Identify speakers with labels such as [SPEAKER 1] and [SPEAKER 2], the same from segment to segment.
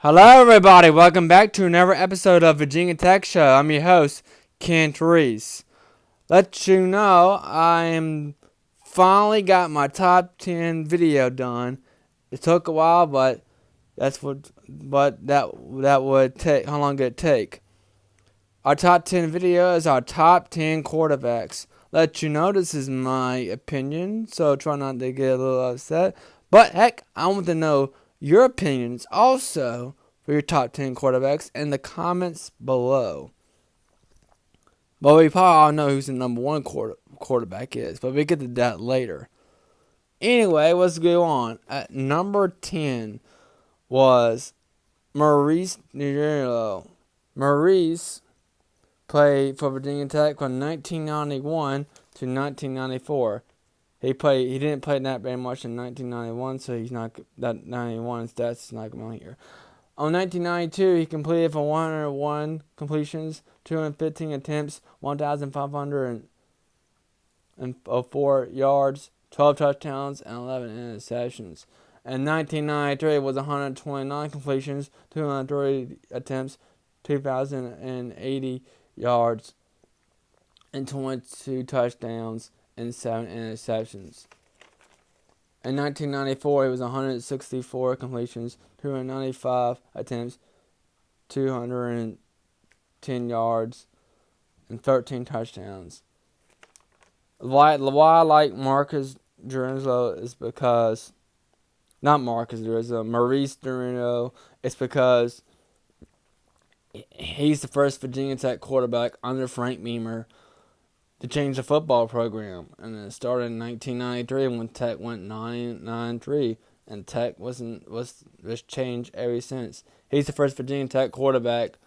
[SPEAKER 1] Hello, everybody. Welcome back to another episode of Virginia Tech Show. I'm your host, Kent Reese. Let you know, I am finally got my top 10 video done. It took a while, but that would take. How long did it take? Our top 10 video is our top 10 quarterbacks. Let you know this is my opinion, so try not to get a little upset. But heck, I want to know your opinions also for your top 10 quarterbacks in the comments below. But we probably all know who's the number one quarterback is, but we get to that later. Anyway, let's go on. At number 10 was Maurice Daru. Maurice played for Virginia Tech from 1991 to 1994. He didn't play that very much in 1991, so he's not that 91 stats is not going on here. On 1992, he completed for 101 completions, 215 attempts, 1,504 yards, 12 touchdowns, and 11 interceptions. In 1993, it was 129 completions, 230 attempts, 2,080 yards, and 22 touchdowns and 7 interceptions. In 1994, it was 164 completions, 295 attempts, 210 yards, and 13 touchdowns. Why I like Maurice Daru is because, Maurice Daru is because he's the first Virginia Tech quarterback under Frank Beamer to change the football program, and it started in 1993 when Tech went 9-3, and Tech was changed ever since. He's the first Virginia Tech quarterback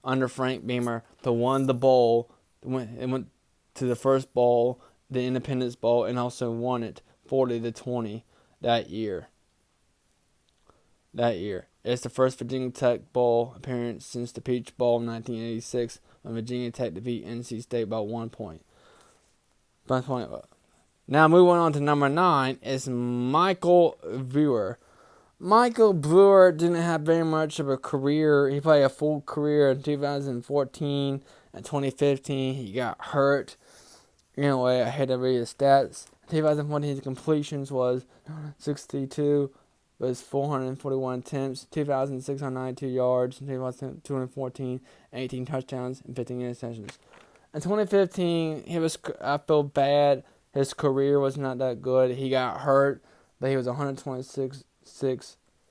[SPEAKER 1] under Frank Beamer to win the bowl. Went to the first bowl, the Independence Bowl, and also won it 40-20 that year. It's the first Virginia Tech Bowl appearance since the Peach Bowl in 1986 when Virginia Tech defeated NC State by 1 point. Now moving on to number 9 is Michael Brewer. Michael Brewer didn't have very much of a career. He played a full career in 2014 and 2015. He got hurt. Anyway, I had to read his stats. 2014, his completions was 62, was 441 attempts, 2,692 yards, 214, 18 touchdowns, and 15 interceptions. In 2015, I feel bad. His career was not that good. He got hurt, but he was 126,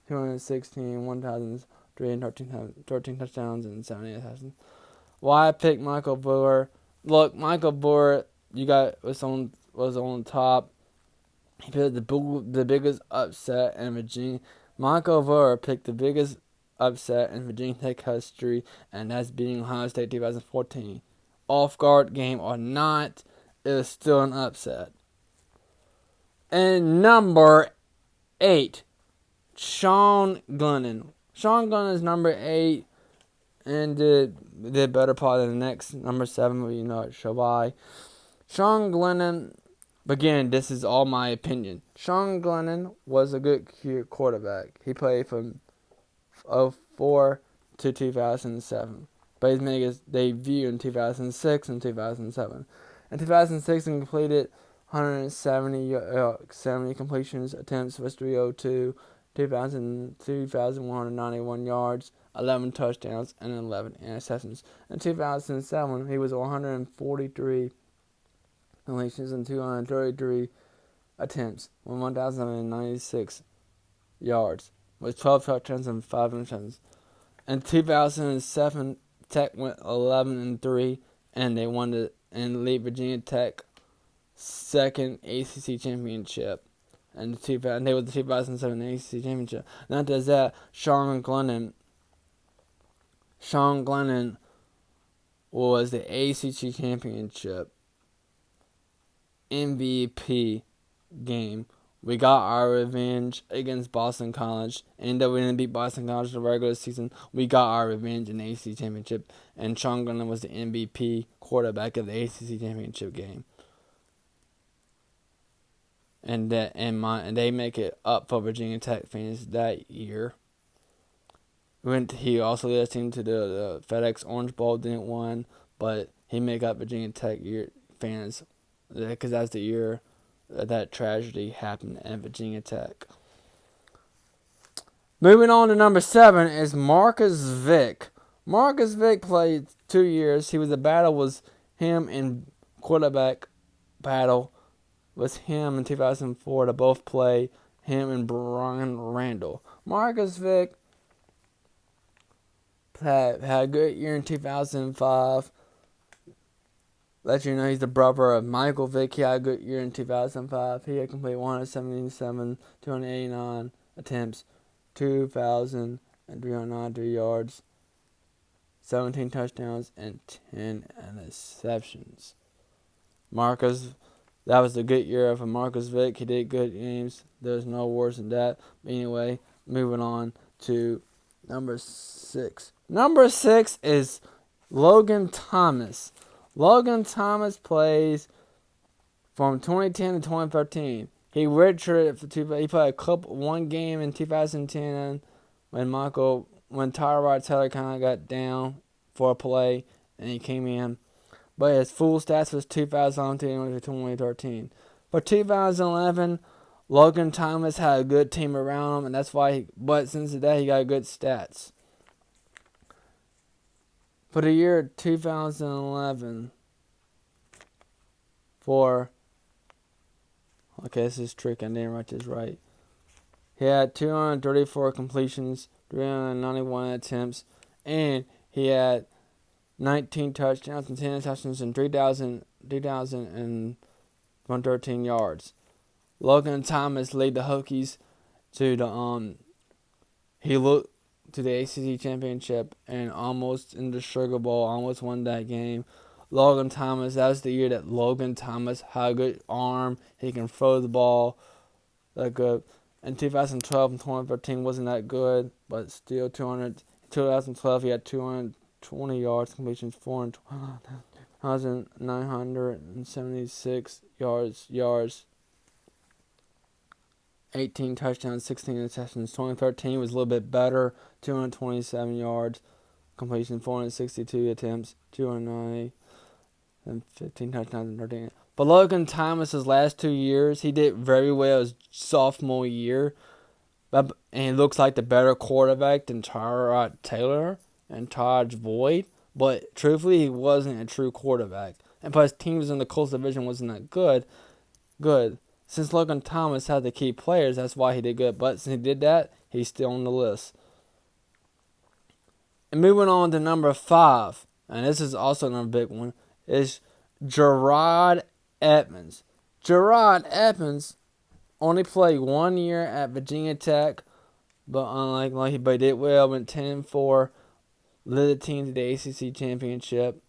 [SPEAKER 1] 216, 1,313 touchdowns, and 70 interceptions. Why I picked Michael Brewer? Look, Michael Brewer, was on top. He picked the biggest upset in Virginia. Michael Brewer picked the biggest upset in Virginia Tech history, and that's beating Ohio State 2014. Off-guard game or not, it is still an upset. And number 8, Sean Glennon. Sean Glennon is number 8 and did better part than the next number 7, but you know it, Shabbai. Sean Glennon, again, this is all my opinion. Sean Glennon was a good quarterback. He played from 2004 to 2007. But he made his debut in 2006 and 2007. In 2006, he completed 170 completions, attempts was 302, 2,191 yards, 11 touchdowns, and 11 interceptions. In 2007, he was 143 completions and 233 attempts, with 1,096 yards, with 12 touchdowns and 5 interceptions. In 2007, Tech went 11-3, and they won and lead Virginia Tech second ACC championship, and they were the 2007 ACC championship. Not just that, Sean Glennon was the ACC championship MVP game. We got our revenge against Boston College. And though we didn't beat Boston College in the regular season, we got our revenge in the ACC championship. And Sean Glennon was the MVP quarterback of the ACC championship game. And they make it up for Virginia Tech fans that year. He also led his team to the FedEx Orange Bowl, didn't win, but he made up Virginia Tech fans because that's the year that tragedy happened at Virginia Tech. Moving on to number 7 is Marcus Vick. Marcus Vick played 2 years. The battle was him in quarterback battle was him in 2004 to both play him and Brian Randall. Marcus Vick had a good year in 2005. Let you know he's the brother of Michael Vick. He had a good year in 2005. He had completed 177, 289 attempts, 2,393 yards, 17 touchdowns, and 10 interceptions. That was a good year for Marcus Vick. He did good games. There's no worse than that. But anyway, moving on to number 6. Number 6 is Logan Thomas. Logan Thomas plays from 2010 to 2013. He redshirted he played one game in 2010 when Tyrod Taylor kind of got down for a play and he came in. But his full stats was 2011 to 2013. For 2011, Logan Thomas had a good team around him, and that's why. But since that, he got good stats. For the year 2011, this is tricky. I didn't write this right. He had 234 completions, 391 attempts, and he had 19 touchdowns and 10 touchdowns and 3,113 yards. Logan Thomas led the Hokies to the ACC championship and almost in the Sugar Bowl, almost won that game. Logan Thomas, that was the year that Logan Thomas had a good arm. He can throw the ball that good. In 2012 and 2013 wasn't that good, but still 2012 he had 220 yards, completions 4,976 yards, 18 touchdowns, 16 interceptions. 2013 was a little bit better, 227 yards, completion 462 attempts, 290, and 15 touchdowns and 13. But Logan Thomas's last 2 years, he did very well his sophomore year, and he looks like the better quarterback than Tyrod Taylor and Todd Boyd. But truthfully, he wasn't a true quarterback. And plus, teams in the Colts division wasn't that good. Since Logan Thomas had the key players, that's why he did good. But since he did that, he's still on the list. And moving on to number 5, and this is also another big one, is Jerrod Evans. Jerrod Evans only played 1 year at Virginia Tech, but he did well, went 10-4, led the team to the ACC championship.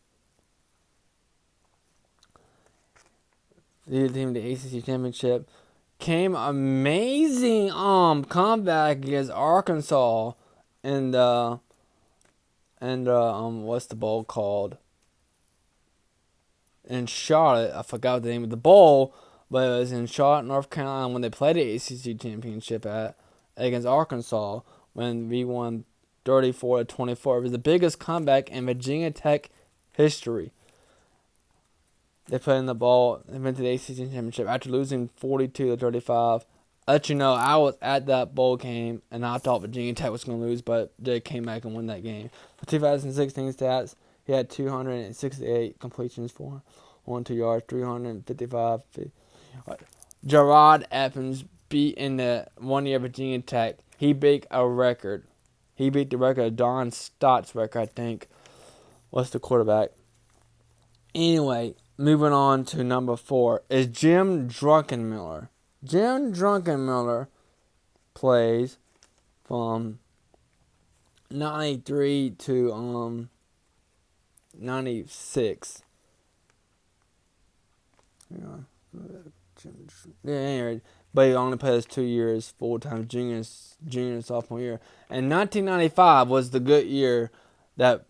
[SPEAKER 1] Came amazing comeback against Arkansas and what's the bowl called? In Charlotte. I forgot the name of the bowl, but it was in Charlotte, North Carolina when they played the ACC championship against Arkansas when we won 34-24. It was the biggest comeback in Virginia Tech history. They played in the ball and went to the ACC championship after losing 42-35. I let you know, I was at that bowl game, and I thought Virginia Tech was going to lose, but they came back and won that game. For 2016 stats, he had 268 completions for 102 yards, 355. Jerrod Evans beat in the 1 year Virginia Tech. He beat a record. He beat the record of Don Stott's record, I think. What's the quarterback? Anyway, moving on to number 4 is Jim Druckenmiller. Jim Druckenmiller plays from 93 to 96. Anyway, but he only plays 2 years full-time, junior and sophomore year. And 1995 was the good year that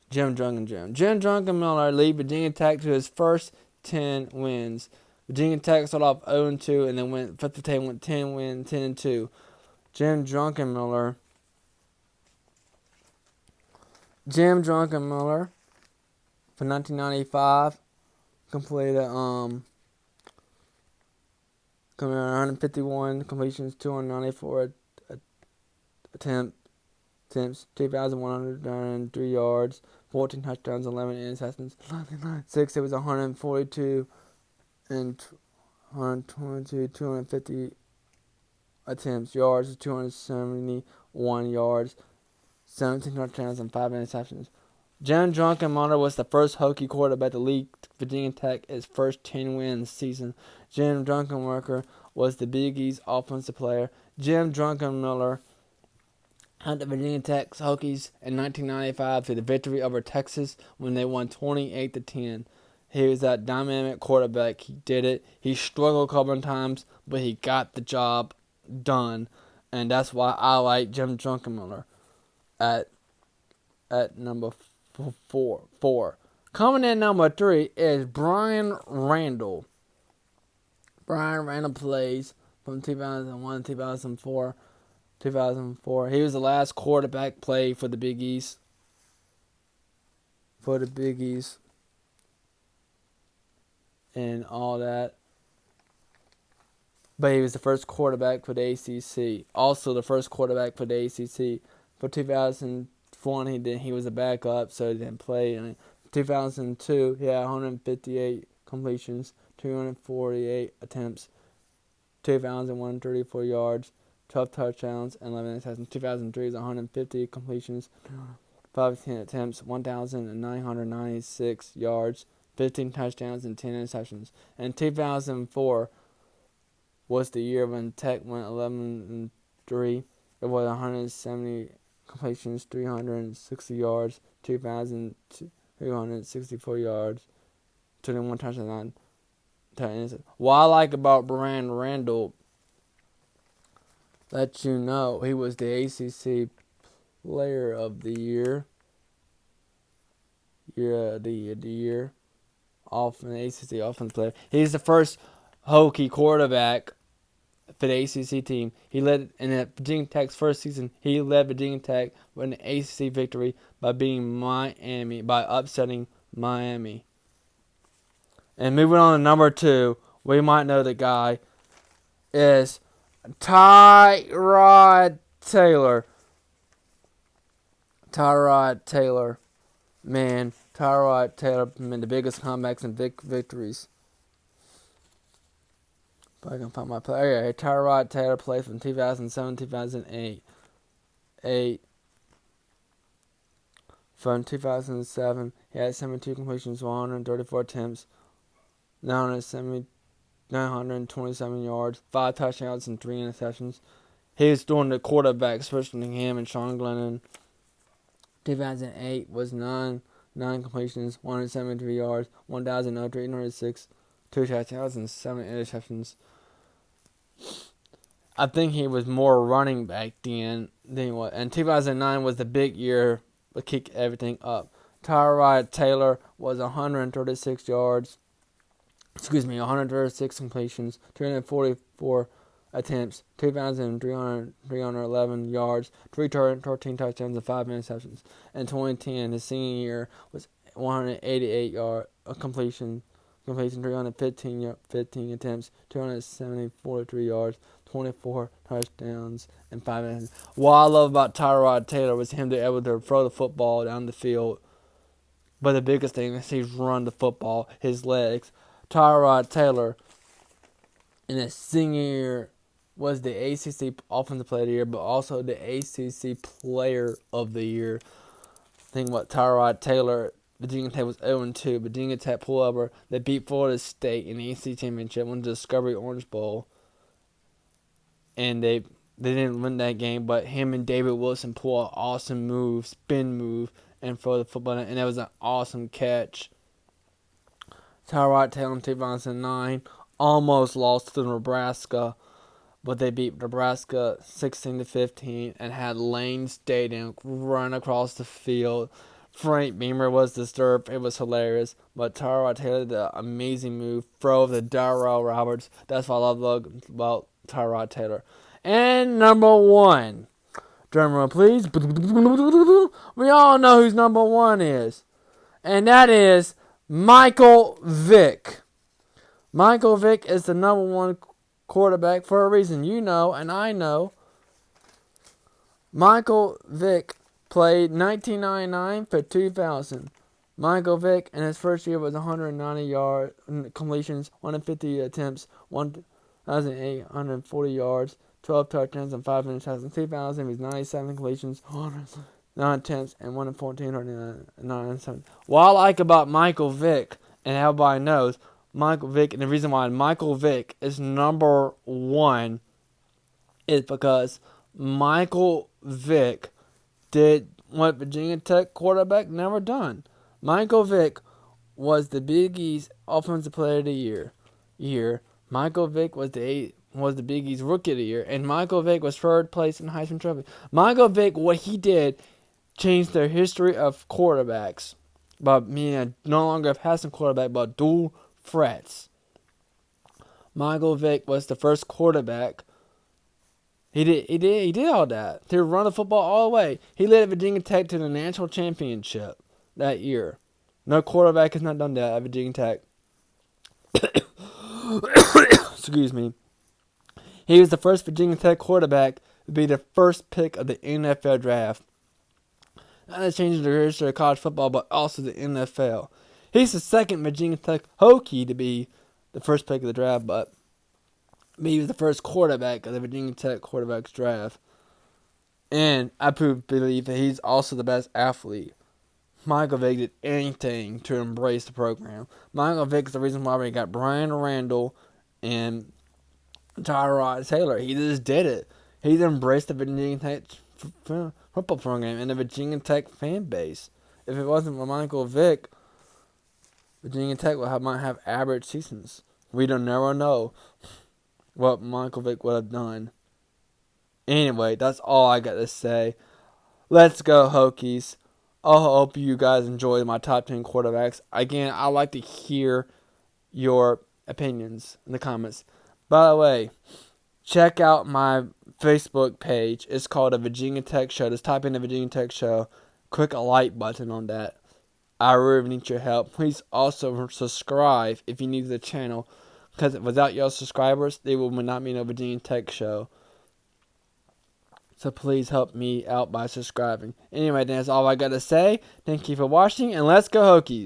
[SPEAKER 1] Jim Druckenmiller led Virginia Tech to his first 10 wins. Virginia Tech started off 0-2 and then went 10 wins, 10-2. Jim Druckenmiller Jim Druckenmiller for 1995 completed 151 completions, 294 attempts, 2,103 yards, 14 touchdowns, 11 interceptions. 6, it was 142 and 122, 250 attempts, yards, 271 yards, 17 touchdowns, and 5 interceptions. Jim Druckenmiller was the first Hokie quarterback to lead Virginia Tech its first 10-win season. Jim Druckenmiller was the Big East offensive player. Jim Druckenmiller had the Virginia Tech Hokies in 1995 to the victory over Texas when they won 28-10. He was that dynamic quarterback. He did it. He struggled a couple of times, but he got the job done, and that's why I like Jim Druckenmiller at number 4. Coming in number 3 is Brian Randall. Brian Randall plays from 2001 to 2004. 2004. He was the last quarterback play for the Big East. And all that. But he was the first quarterback for the ACC. Also the first quarterback for the ACC. For 2004, he was a backup, so he didn't play. In 2002, he had 158 completions, 248 attempts, 2,134 yards, 12 touchdowns, and 11 interceptions. 2003 was 150 completions, 510 attempts, 1,996 yards, 15 touchdowns, and 10 interceptions. And 2004 was the year when Tech went 11-3. It was 170 completions, 360 yards, 2,264 yards, 21 touchdowns. What I like about Brian Randall, let you know, he was the ACC Player of the Year. The ACC offensive player. He's the first Hokie quarterback for the ACC team. He led in Virginia Tech's first season. He led Virginia Tech with an ACC victory by upsetting Miami. And moving on to number 2, we might know the guy is Tyrod Taylor. Tyrod Taylor, man, the biggest comebacks and victories. If I can find my player. Yeah, Tyrod Taylor played from 2007 to 2008. From 2007, he had 72 completions, 134 attempts, 927 yards, 5 touchdowns, and 3 interceptions. He was doing the quarterback, switching him and Sean Glennon. 2008 was 9 completions, 173 yards, 1,306, 2 touchdowns, and 7 interceptions. I think he was more running back then than he was. And 2009 was the big year to kick everything up. Tyrod Taylor was 136 completions, 344 attempts, 2,311 yards, 13 touchdowns, and 5 interceptions. In 2010, his senior year was 188 completion, 315 attempts, 243 yards, 24 touchdowns, and 5 interceptions. What I love about Tyrod Taylor was him to be able to throw the football down the field. But the biggest thing is he's run the football, his legs. Tyrod Taylor, in his senior year, was the ACC Offensive Player of the Year, but also the ACC Player of the Year. Think about Tyrod Taylor. Virginia Tech was 0-2. Virginia Tech pulled over. They beat Florida State in the ACC Championship, won the Discovery Orange Bowl. And they didn't win that game, but him and David Wilson pulled an awesome move, spin move, and throw the football, and that was an awesome catch. Tyrod Taylor in 2009 almost lost to Nebraska, but they beat Nebraska 16-15 and had Lane Stadium run across the field. Frank Beamer was disturbed. It was hilarious. But Tyrod Taylor did an amazing move. Throw the Darrell Roberts. That's what I love about Tyrod Taylor. And number 1, Drum roll, please. We all know who's number one is. And that is Michael Vick. Michael Vick is the number one quarterback for a reason. You know, and I know. Michael Vick played 1999 for 2000. Michael Vick in his first year was 190 yard completions, 150 attempts, 1,840 yards, 12 touchdowns, and 5 interceptions. In 2000, he was 97 completions, 9 attempts, and 1,409. What I like about Michael Vick, and everybody knows, Michael Vick, and the reason why Michael Vick is number one is because Michael Vick did what Virginia Tech quarterback never done. Michael Vick was the Big East Offensive Player of the Year. Michael Vick was the Big East Rookie of the Year, and Michael Vick was third place in the Heisman Trophy. Michael Vick, what he did, changed the history of quarterbacks by being no longer a passing quarterback, but dual threats. Michael Vick was the first quarterback. He did all that to run the football all the way. He led Virginia Tech to the national championship that year. No quarterback has not done that at Virginia Tech. Excuse me. He was the first Virginia Tech quarterback to be the first pick of the NFL draft. Not only changing the history of college football, but also the NFL. He's the second Virginia Tech Hokie to be the first pick of the draft, but he was the first quarterback of the Virginia Tech quarterbacks draft. And I believe that he's also the best athlete. Michael Vick did anything to embrace the program. Michael Vick is the reason why we got Brian Randall and Tyrod Taylor. He just did it. He embraced the Virginia Tech football program and the Virginia Tech fan base. If it wasn't for Michael Vick, Virginia Tech might have average seasons. We don't never know what Michael Vick would have done. Anyway, that's all I got to say. Let's go Hokies. I hope you guys enjoyed my top 10 quarterbacks. Again, I like to hear your opinions in the comments. By the way, check out my Facebook page. It's called a Virginia Tech Show. Just type in the Virginia Tech Show. Click a like button on that. I really need your help. Please also subscribe if you're new to the channel. Because without your subscribers, there will not be no Virginia Tech Show. So please help me out by subscribing. Anyway, that's all I got to say. Thank you for watching, and let's go Hokies.